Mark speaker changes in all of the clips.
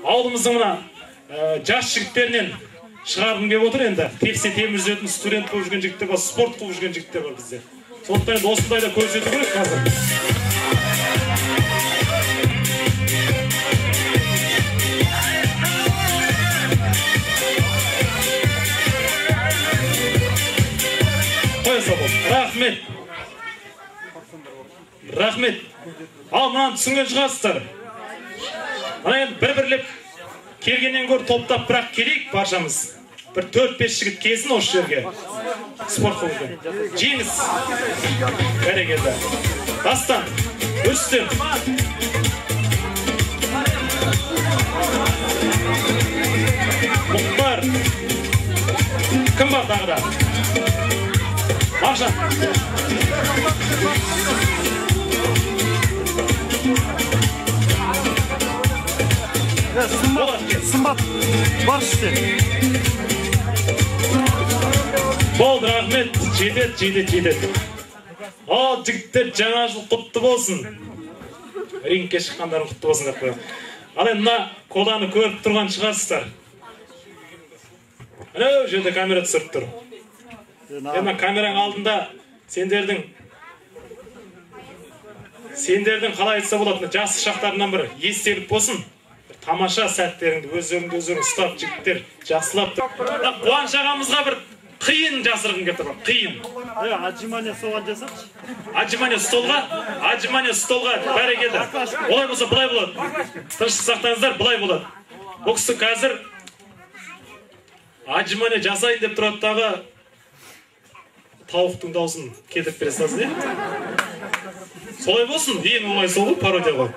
Speaker 1: ауылымыздың мына жас жігіттерінен шығарғым келіп отыр енді. Тепсе темір үзетін студент болып жүрген жігіттер бар, спорт қылып жүрген жігіттер бар бізде. Сондықтан енді осындайда көрсету керек қазір. Рахмет. Рахмет. Ал мынаны түсінген шығарсыздар. Мына енді бір-бірлеп келгеннен гөрі топтап бірақ келейік баршамыз. Bir 4-5 жігіт келсін осы жерге. Спорт қылып. Жеңіс. Бәрекелді. Дастан. Рүстем. Мұхтар. Кім бар тағыда? Мағжан.
Speaker 2: Сымбат. Бар іште.
Speaker 1: Болды, рахмет. Жетет. Ал, жігіттер, жаңа жыл құтты болсын. Рингке шыққандарын құтты болсын деп қоямын. Ал енді мына қоланы көріп тұрған шығарсыздар. Мына жерде камера түсіріп тұр. Енді камераң алдында сендердің қалай айтса болады, жас шақтарынан бір естелік болсын. Тамаша сәттеріңді өздеріңді ұстап жігіттер жақсылап тұр. Қуаныш ағамызға бір қиын жасырғым келіп тұр. Қиын.
Speaker 2: Отжимание соған жасапшы.
Speaker 1: Отжимание столға бәрекелді. Олай болса былай болады. Тыныштық сақтаңыздар, былай болады. Бұл кісі қазір отжимание жасайын деп тұраттағы тауықтың даусын кетіп бере салсын, е? Солай болсын, ең оңай сол ғой, пародия ғой.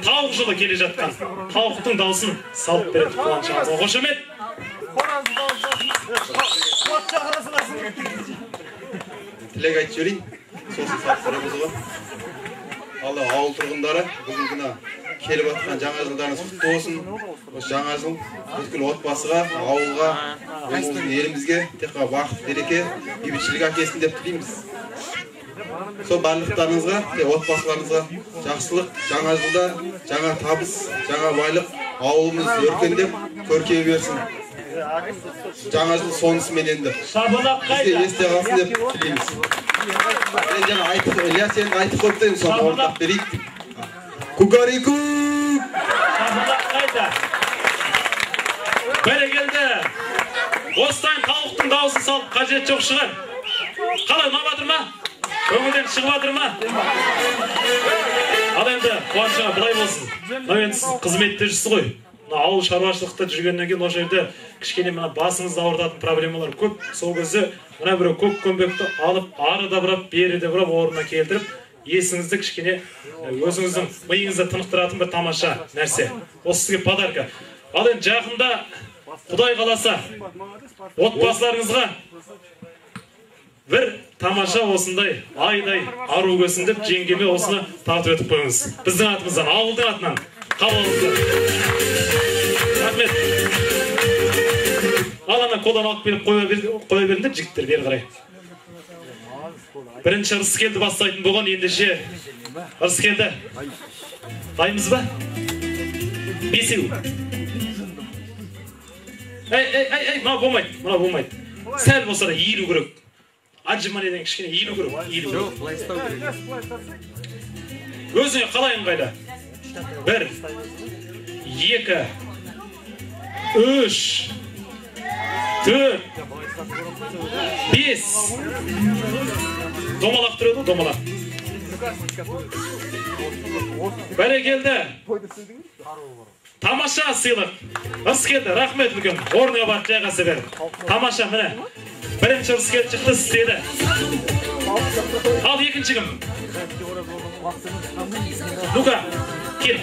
Speaker 1: Тауық жылы келе жатқан тауықтың даусын салып береді Қуаныш ағамызға. Қошемет.
Speaker 3: Тілек айтып жіберейін. Сосын сақтырамызға. Алла ауыл тұрғындары бүгін күні келіп жатқан жаңа жылдарыңыз құтты болсын. Осы жаңа жыл бүткіл отбасыға, ауылға, елімізге тек бақыт, береке, бейбітшілік әкелсін деп тілейміз. Сол барлықтарыңызға, отбасыларыңызға жақсылық, жаңа жылда жаңа табыс, жаңа байлық, ауылымыз өркендеп, көркейе берсін. Жаңа жыл сонысымен енді. Бізде есте қалсын деп тілейміз. Мен жаңа Илья сен айтып қойыптайым, соны орындап берейік. Кукарику!
Speaker 1: Шабылдақ қайда? Бәрекелді. Осыдан тауықтың дауысын салып қажет жоқ шығар. Қалай, ұнап ма? Көңілден шығып жатыр ма? Ал енді Қуаныш аға былай болсын. Мынау енді сіз қызметте жүрсіз ғой. Ауыл шаруашылықта жүргеннен кейін ол жерде кішкене басыңызды ауыртатын проблемалар көп. Сол кезде мына біреу көк көмбекті алып, арыда бұрап, беріде бұрап, орнына келтіріп, есіңізді кішкене өзіңіздің миыңызды тынықтыратын бір тамаша нәрсе. Осы сізге подарка. Ал енді жақында Құдай қаласа отбасыларыңызға бір тамаша осындай айдай ару көсін деп жеңгеме осыны тартып өтіп қойыңыз. Біздің атымыздан, ауылдың атынан қабыл алыңыздар. Рахмет. Ал ана қолдан алып беріп қоя беріңдер жігіттер бері қарай. Бірінші Ырыскелді бастайтын болған, ендеше Ырыскелді. Дайынбыз ба? Бесеу. Ай, мына болмайды. Сәл болса да иілу керек. Отжиманиеден кішкене иілу керек. Өзіңе қалай ыңғайлы? 1, 2, 3, 4, 5. Домалақ тұрады, домалақ. Бәрекелді. Тамаша сыйлық. Ырыскелді, рахмет үлкен. Орныңа барып жайғаса бер. Тамаша, міне. Бірінші Ырыскелді шықты істеді. Ал екінші кім? Нука, кел.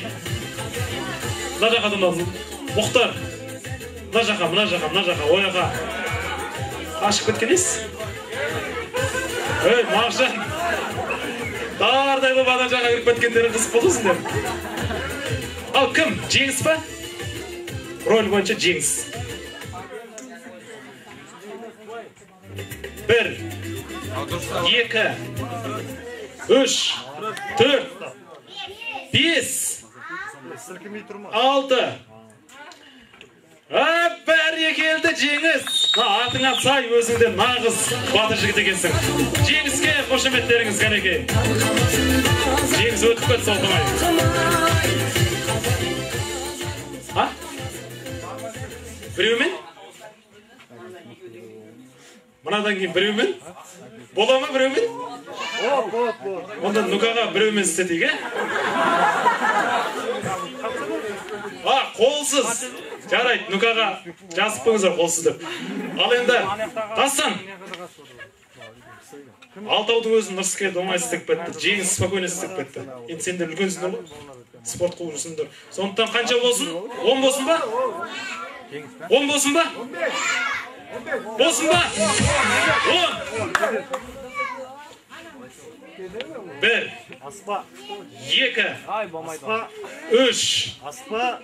Speaker 1: Мына жаққа дұмдалым. Мұхтар. Мына жаққа, ояға. Ашып кеткен ес? Мағжан. Дардай болып ана жаққа кіріп кеткендері қызып болдысың деп. Ал кім? Жеңіс па? Рөл бойынша жеңіс. 1, 2, 3, 4, 5, 6, Bәрекелді жеңіс. Атыңа сай өзіңде нағыз батыр жігіт екенсің. Жеңіске қошеметтеріңіз кәнекей. Жеңіс өтіп кетті солтымай. Біреумен? Мұнадан кейін біреумен? Бола ма біреумен? Онда Нукаға біреумен істетейік, қолсыз. Жарайды, Нукаға жазып қойыңыздар қолсыз деп. Ал енді, Дастан. Алтаудың өзін Нұрсықелді оңай істеп кетті. Жеңіс спокойно істеп кетті. Енді сендер үлкенсіңдер ғой? Спорт қуып жүрсіңдер. Сондықтан қанша болсын? 10 болсын ба? 10 болсын ба? Болсын ба? 10. 1.
Speaker 2: Аспа.
Speaker 1: 2.
Speaker 2: Аспа.
Speaker 1: 3.
Speaker 2: Аспа.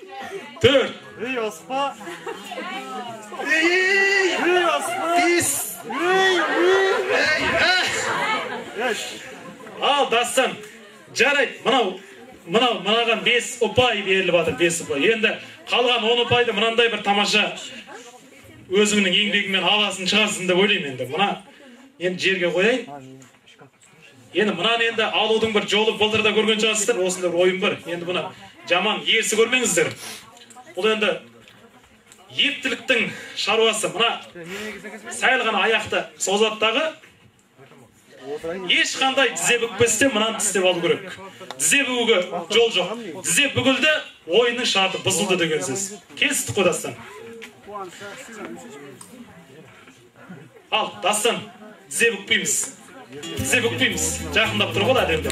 Speaker 1: 4.
Speaker 2: Үй аспа.
Speaker 3: Үй
Speaker 2: аспа.
Speaker 3: 5.
Speaker 1: Ал, Дастан, жарайды, мынаған 5 ұпай беріліп жатыр, 5 ұпай. Енді қалған 10 ұпайды мынандай бір тамаша өзіңнің еңбегімен аласын шығарсын деп ойлаймын енді. Мұна енді жерге қояйын. Енді мұнан енді алудың бір жолы былтырда көрген шығарсыздар, осында бір ойын бар. Енді бұны жаман ерсі көрмеңіздер. Бұл енді ептіліктің шаруасы. Мұна сәл ғана аяқты созаттағы ешқандай тізе бүкпесте мұнан тістеп алу керек. Тізе бүгуге жол жоқ. Тізе бүгілді, ойынның шарты бұзылды деген сөз. Келістік қой, Дастан. Ал, Дастан, тізе бүкпейміз. Тізе бүкпейміз. Жақындап тұр ғой әдемді.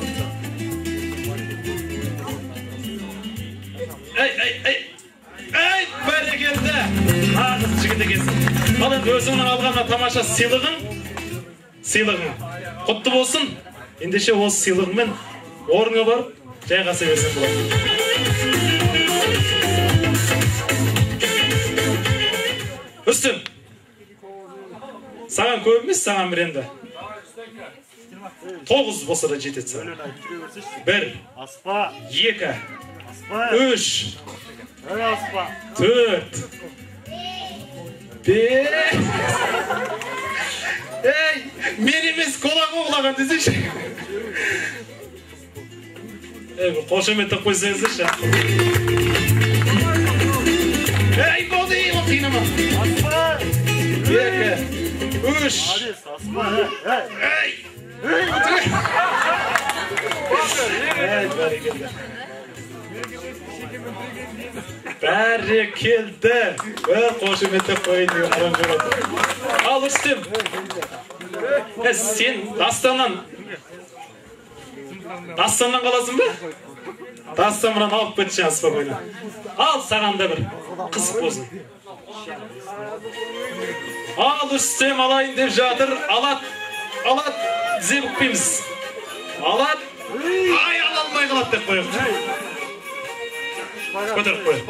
Speaker 1: Әй, бәрекелді. Нағыз жігіт екенсің. Ал енді өзіңнің алғанына тамаша сыйлығың. Құтты болсын. Ендеше осы сыйлығыңмен орныңа барып, жайғаса берсең болады. Үстім. Саған көп емес, саған бір енді. 9 болса да жетеді саған. 1.
Speaker 2: Аспа.
Speaker 1: 2. 3. 4. 5. Ей, мен емес қолаға құлаған десеші. Ей, бұл қошеметтіп қойсаңыздаршы. Ей, болды, ол қинама. 2. 3. Ей! Бәрекелді. Қошеметтіп қойын деген арам жұрады. Ал, Үстем. Сен Дастаннан қаласың ба? Дастан мұнан алып кетші аспа қойна. Ал, саған да бір қызық болсын. Ал, Үстем алайын деп жатыр. Алат, тізе бүкпейміз. Алат, ай, ала алмай қалады деп қойып. Көтеріп қойып.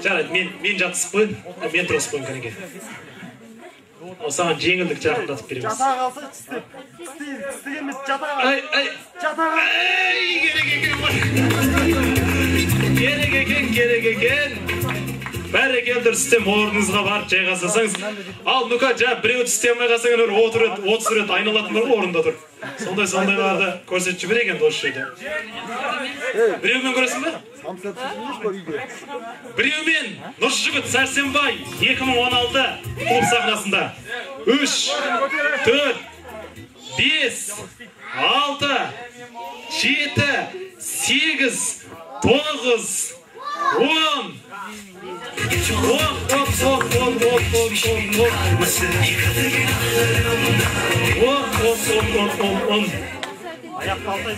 Speaker 1: Жарайды, мен жатысып қойын, мен тұрысып қойын кәнеке. Саған жеңілдік жақындатып береміз.
Speaker 2: Жата қалса тістегенмес, жата қалса.
Speaker 1: Керек екен. Бәрекелді Үстем, орныңызға барып жайғасасаңыз. Ал, Нука, біреу тістемей қалсаң, 30 рет айналатын бар ғой орында тұр. Сондайларды көрсетші бір екен досы жерде. Біреумен көресің бе? Біреумен Нұржігіт Сәрсенбай 2016 клуб сахнасында 3, 4, 5, 6, 7, 8, 9, 10.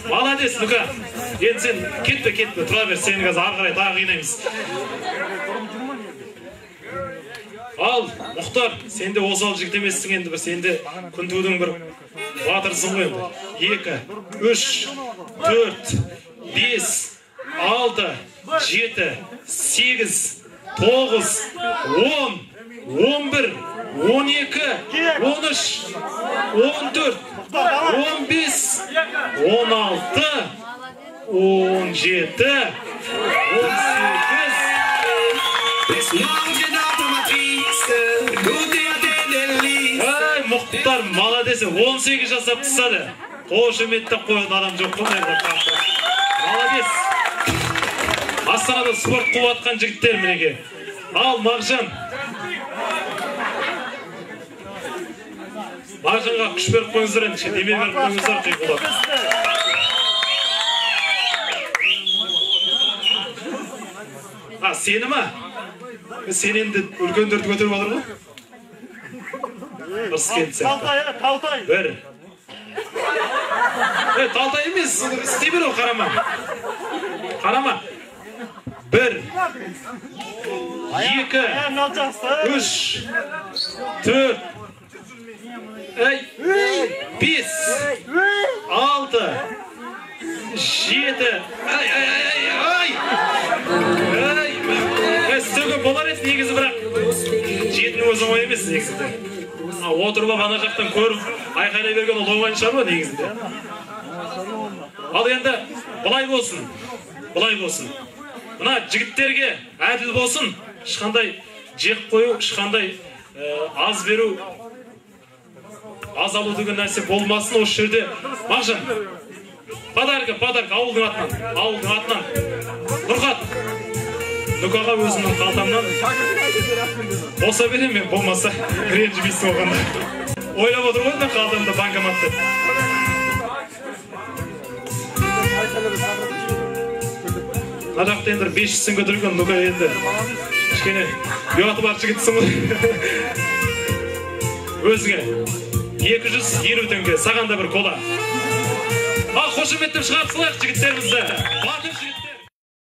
Speaker 1: Молодец, Нука. Енді сен кетпе, тұра бер, сені қазір арғарай тағы қинаймыз. Ал, Мұхтар, сен де осал жігіт емессің енді, сенде күнтудің бір батырсың ғой енді. 2, 3, 4, 5, 6, 7, 8, 9, 10, 11, 12, 13, 14, 15, 16, 17, 18. Мұхтар, молодесі, 18 жасап тысады. Қошеметті қойын адам жоқ қой. Молодец. Астанада спорт қуатқан жігіттер мінеге. Ал, Мағжан. Мағжанға күш беріп қойыңыздар енді, деме беріп қойыңыздар қиқылап. Сені ма? Сен енді үлкендерді көтеріп алыр ғой? Ұрыс келді сен.
Speaker 2: Талтай.
Speaker 1: Бір. Талтай емес, істей бер ол, қарама. Қарама. 1, 2, 3, 4, 5, 6, 7. Сөйге болар еді негізі, бірақ 7-ні өзі оңай емес негізінде. Отырып ана жақтан көріп, айқайлай берген ол оңайын шығар ма негізінде. Ал енді бұлай болсын. Мына жігіттерге әділ болсын, ешқандай жек қою, ешқандай аз беру, аз алу деген нәрсе болмасын осы жерде. Мағжан, подарка ауылдың атынан. Нұрхат, Нұқаға өзімнің қалтамнан болса берем мен, болмаса ренжімейсің оғанда. Ойлап отыр ғой мен қалтамда банкоматты. Мына жақта енді 500-сін көтерілген, Нұқа енді кішкене ұяты бар жігітсің ғой. Өзіңе 250 теңге, саған да бір кола. Ал қошеметтеп шығарып салайық жігіттерімізді.